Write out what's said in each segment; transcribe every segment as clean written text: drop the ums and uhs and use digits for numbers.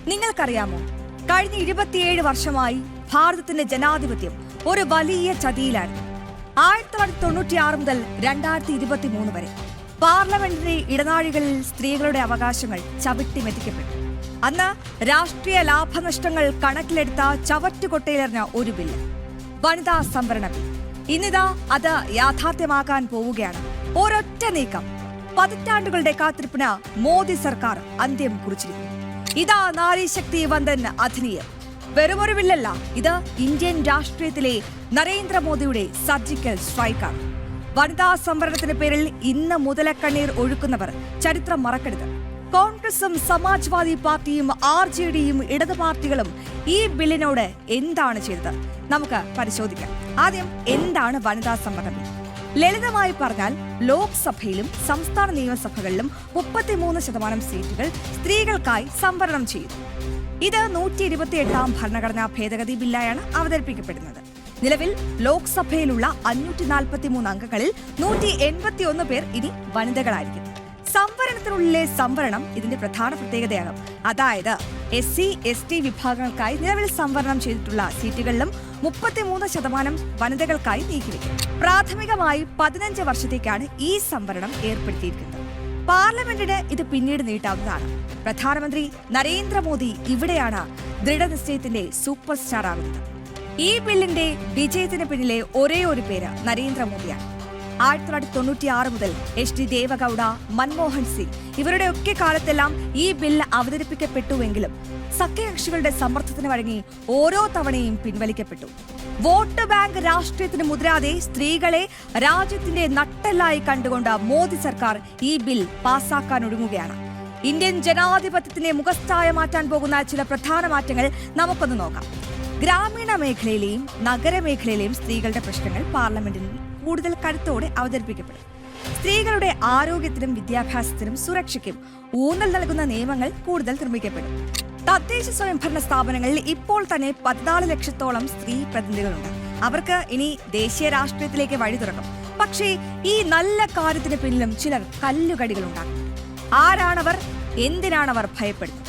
നിങ്ങൾക്കറിയാമോ, കഴിഞ്ഞ 27 വർഷമായി ഭാരതത്തിന്റെ ജനാധിപത്യം ഒരു വലിയ ചതിയിലായിരുന്നു. 1996 മുതൽ 2023 വരെ പാർലമെന്റിന്റെ ഇടനാഴികളിൽ സ്ത്രീകളുടെ അവകാശങ്ങൾ ചവിട്ടിമെതിക്കപ്പെട്ടു. അന്ന് രാഷ്ട്രീയ ലാഭനഷ്ടങ്ങൾ കണക്കിലെടുത്ത ചവറ്റുകൊട്ടയിലെറിഞ്ഞ ഒരു ബില്ല്, വനിതാ സംവരണ ബിൽ. ഇന്നിതാ അത് യാഥാർത്ഥ്യമാക്കാൻ പോവുകയാണ്. ഒരൊറ്റ നീക്കം, പതിറ്റാണ്ടുകളുടെ കാത്തിരിപ്പിന് മോദി സർക്കാർ അന്ത്യം കുറിച്ചിരിക്കുന്നു. ഇതാ നാരീശക്തി വന്ദൻ അധിനിയം. വെറുമൊരു ബില്ലല്ല, ഇത് ഇന്ത്യൻ രാഷ്ട്രീയത്തിലെ നരേന്ദ്രമോദിയുടെ സർജിക്കൽ സ്ട്രൈക്കാണ്. വനിതാ സംവരണത്തിന്റെ പേരിൽ ഇന്ന് മുതലക്കണ്ണീർ ഒഴുക്കുന്നവർ ചരിത്രം മറക്കരുത്. കോൺഗ്രസും സമാജ്വാദി പാർട്ടിയും RJDയും ഇടതു പാർട്ടികളും ഈ ബില്ലിനോട് എന്താണ് ചെയ്തത് നമുക്ക് പരിശോധിക്കാം. ആദ്യം, എന്താണ് വനിതാ സംവരണ ബിൽ? ലളിതമായി പറഞ്ഞാൽ, ലോക്സഭയിലും സംസ്ഥാന നിയമസഭകളിലും 33% സീറ്റുകൾ സ്ത്രീകൾക്കായി സംവരണം ചെയ്യുന്നു. ഇത് 128ാം ഭരണഘടനാ ഭേദഗതി ബില്ലായാണ് അവതരിപ്പിക്കപ്പെടുന്നത്. നിലവിൽ ലോക്സഭയിലുള്ള 543 അംഗങ്ങളിൽ 181 പേർ ഇനി വനിതകളായിരിക്കും. സംവരണത്തിനുള്ളിലെ സംവരണം ഇതിന്റെ പ്രധാന പ്രത്യേകതയാകും. അതായത് SC/ST വിഭാഗങ്ങൾക്കായി നിലവിൽ സംവരണം ചെയ്തിട്ടുള്ള സീറ്റുകളിലും 33% വനിതകൾക്കായി നീക്കിവെക്കും. പ്രാഥമികമായി 15 വർഷത്തേക്കാണ് ഈ സംവരണം ഏർപ്പെടുത്തിയിരിക്കുന്നത്. പാർലമെന്റിന് ഇത് പിന്നീട് നീട്ടാവുന്നതാണ്. പ്രധാനമന്ത്രി നരേന്ദ്രമോദി ഇവിടെയാണ് ദൃഢനിശ്ചയത്തിന്റെ സൂപ്പർ സ്റ്റാർ ആകുന്നത്. ഈ ബില്ലിന്റെ വിജയത്തിന് പിന്നിലെ ഒരേ ഒരു പേര് നരേന്ദ്രമോദിയാണ്. 1996 മുതൽ HD ദേവഗൌഡ, മൻമോഹൻ സിംഗ് ഇവരുടെയൊക്കെ കാലത്തെല്ലാം ഈ ബില്ല് അവതരിപ്പിക്കപ്പെട്ടുവെങ്കിലും സഖ്യകക്ഷികളുടെ സമ്മർദ്ദത്തിന് വഴങ്ങി ഓരോ തവണയും പിൻവലിക്കപ്പെട്ടു. വോട്ട് ബാങ്ക് രാഷ്ട്രീയത്തിന് മുതിരാതെ സ്ത്രീകളെ രാജ്യത്തിന്റെ നട്ടെല്ലായി കണ്ടുകൊണ്ട് മോദി സർക്കാർ ഈ ബിൽ പാസാക്കാനൊരുങ്ങുകയാണ്. ഇന്ത്യൻ ജനാധിപത്യത്തിന്റെ മുഖസ്ഥായ മാറ്റാൻ പോകുന്ന ചില പ്രധാന മാറ്റങ്ങൾ നമുക്കൊന്ന് നോക്കാം. ഗ്രാമീണ മേഖലയിലെയും നഗരമേഖലയിലെയും സ്ത്രീകളുടെ പ്രശ്നങ്ങൾ പാർലമെന്റിൽ കൂടുതൽ കരുത്തോടെ അവതരിപ്പിക്കപ്പെടും. സ്ത്രീകളുടെ ആരോഗ്യത്തിനും വിദ്യാഭ്യാസത്തിനും സുരക്ഷയ്ക്കും ഊന്നൽ നൽകുന്ന നിയമങ്ങൾ കൂടുതൽ നിർമ്മിക്കപ്പെടും. തദ്ദേശ സ്വയംഭരണ സ്ഥാപനങ്ങളിൽ ഇപ്പോൾ തന്നെ 14 ലക്ഷത്തോളം സ്ത്രീ പ്രതിനിധികളുണ്ട്. അവർക്ക് ഇനി ദേശീയ രാഷ്ട്രീയത്തിലേക്ക് വഴി തുറക്കും. പക്ഷേ ഈ നല്ല കാര്യത്തിന് പിന്നിലും ചിലർ കല്ലുകടികളുണ്ടാകും. ആരാണവർ? എന്തിനാണവർ ഭയപ്പെടുന്നത്?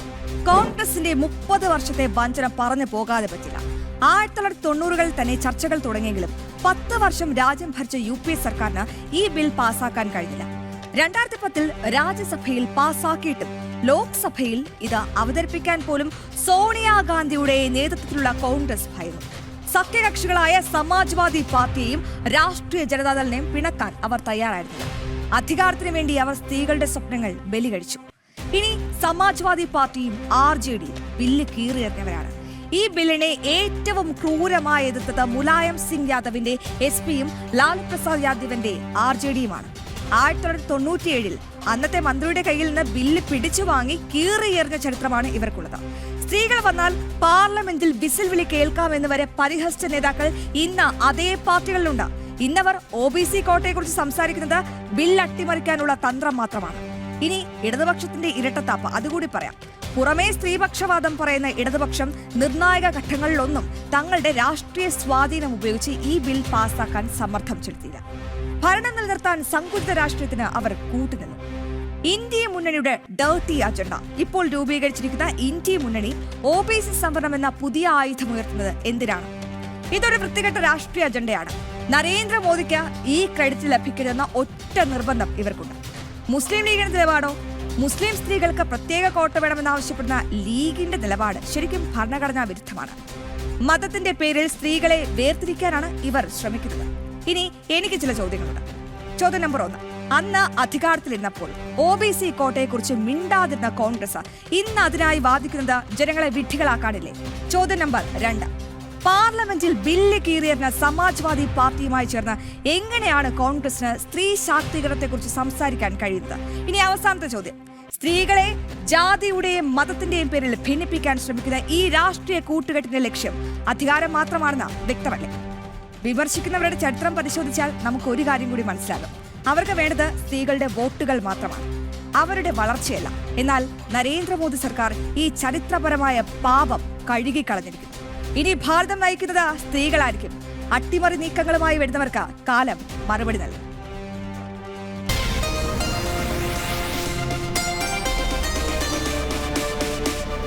കോൺഗ്രസിന്റെ 30 വർഷത്തെ വഞ്ചന പറഞ്ഞു പോകാതെ പറ്റില്ല. 1990കളിൽ തന്നെ ചർച്ചകൾ തുടങ്ങിയെങ്കിലും 10 വർഷം രാജ്യം ഭരിച്ച UPA സർക്കാരിന് ഈ ബിൽ പാസാക്കാൻ കഴിഞ്ഞില്ല. 2010 രാജ്യസഭയിൽ പാസാക്കിയിട്ടും ലോക്സഭയിൽ ഇത് അവതരിപ്പിക്കാൻ പോലും സോണിയാഗാന്ധിയുടെ നേതൃത്വത്തിലുള്ള കോൺഗ്രസ് ഭയന്നു. സഖ്യകക്ഷികളായ സമാജ്വാദി പാർട്ടിയെയും രാഷ്ട്രീയ ജനതാദളിനെയും പിണക്കാൻ അവർ തയ്യാറായിരുന്നില്ല. അധികാരത്തിന് വേണ്ടി അവർ സ്ത്രീകളുടെ സ്വപ്നങ്ങൾ ബലികഴിച്ചു. ഇനി സമാജ്വാദി പാർട്ടിയും RJDയും ബില്ല് കീറിയെറിഞ്ഞവരാണ്. ഈ ബില്ലിനെ ഏറ്റവും ക്രൂരമായി എതിർത്തത് മുലായം സിംഗ് യാദവിന്റെ SP-യും ലാലു പ്രസാദ് യാദവിന്റെ RJDയുമാണ്. 1997 അന്നത്തെ മന്ത്രിയുടെ കയ്യിൽ നിന്ന് ബില്ല് പിടിച്ചു വാങ്ങി കീറിയെറിഞ്ഞ ചരിത്രമാണ് ഇവർക്കുള്ളത്. സ്ത്രീകൾ വന്നാൽ പാർലമെന്റിൽ വിസിൽ വിളി കേൾക്കാമെന്ന് വരെ പരിഹസിച്ച നേതാക്കൾ ഇന്ന് അതേ പാർട്ടികളിലുണ്ട്. ഇന്നവർ OBC കോട്ടയെക്കുറിച്ച് സംസാരിക്കുന്നത് ബില്ല് അട്ടിമറിക്കാനുള്ള തന്ത്രം മാത്രമാണ്. ഇനി ഇടതുപക്ഷത്തിന്റെ ഇരട്ടത്താപ്പ് അതുകൂടി പറയാം. പുറമേ സ്ത്രീപക്ഷവാദം പറയുന്ന ഇടതുപക്ഷം നിർണായക ഘട്ടങ്ങളിലൊന്നും തങ്ങളുടെ രാഷ്ട്രീയ സ്വാധീനം ഉപയോഗിച്ച് ഈ ബിൽ പാസാക്കാൻ സമ്മർദ്ദം ചെലുത്തിയില്ല. ഭരണം നിലനിർത്താൻ സങ്കുചിത രാഷ്ട്രീയത്തിന് അവർ കൂട്ടുനിന്നു. ഇന്ത്യ മുന്നണിയുടെ ഡേർട്ടി അജണ്ട. ഇപ്പോൾ രൂപീകരിച്ചിരിക്കുന്ന ഇന്ത്യ മുന്നണി OBC സംവരണം എന്ന പുതിയ ആയുധം ഉയർത്തുന്നത് എന്തിനാണ്? ഇതൊരു വൃത്തികെട്ട രാഷ്ട്രീയ അജണ്ടയാണ്. നരേന്ദ്രമോദിക്ക് ഈ ക്രെഡിറ്റ് ലഭിക്കരുതെന്ന ഒറ്റ നിർബന്ധം ഇവർക്കുണ്ട്. മുസ്ലിം ലീഗിന്റെ നിലപാടോ? മുസ്ലിം സ്ത്രീകൾക്ക് പ്രത്യേക കോട്ട വേണമെന്നാവശ്യപ്പെടുന്ന ലീഗിന്റെ നിലപാട് ശരിക്കും ഭരണഘടനാ വിരുദ്ധമാണ്. മതത്തിന്റെ പേരിൽ സ്ത്രീകളെ വേർതിരിക്കാനാണ് ഇവർ ശ്രമിക്കുന്നത്. ഇനി എനിക്ക് ചില ചോദ്യങ്ങളുണ്ട്. ചോദ്യം നമ്പർ 1, അന്ന് അധികാരത്തിലിരുന്നപ്പോൾ OBC കോട്ടയെക്കുറിച്ച് മിണ്ടാതിരുന്ന കോൺഗ്രസ് ഇന്ന് അതിനായി വാദിക്കുന്നത് ജനങ്ങളെ വിഡ്ഢികളാക്കാനില്ലേ? ചോദ്യം നമ്പർ 2, പാർലമെന്റിൽ ബില്ല് കീറിയെറിഞ്ഞ സമാജ്വാദി പാർട്ടിയുമായി ചേർന്ന് എങ്ങനെയാണ് കോൺഗ്രസിന് സ്ത്രീ ശാക്തീകരണത്തെക്കുറിച്ച് സംസാരിക്കാൻ കഴിയുന്നത്? ഇനി അവസാനത്തെ ചോദ്യം, സ്ത്രീകളെ ജാതിയുടെയും മതത്തിന്റെയും പേരിൽ ഭിന്നിപ്പിക്കാൻ ശ്രമിക്കുന്ന ഈ രാഷ്ട്രീയ കൂട്ടുകെട്ടിന്റെ ലക്ഷ്യം അധികാരം മാത്രമാണെന്ന് വ്യക്തമല്ലേ? വിമർശിക്കുന്നവരുടെ ചരിത്രം പരിശോധിച്ചാൽ നമുക്ക് ഒരു കാര്യം കൂടി മനസ്സിലാകും. അവർക്ക് വേണ്ടത് സ്ത്രീകളുടെ വോട്ടുകൾ മാത്രമാണ്, അവരുടെ വളർച്ചയല്ല. എന്നാൽ നരേന്ദ്രമോദി സർക്കാർ ഈ ചരിത്രപരമായ പാപം കഴുകിക്കളഞ്ഞിരിക്കുന്നു. ഇനി ഭാരതം നയിക്കുന്നത് സ്ത്രീകളായിരിക്കും. അട്ടിമറി നീക്കങ്ങളുമായി വരുന്നവർക്ക് കാലം മറുപടി നൽകും.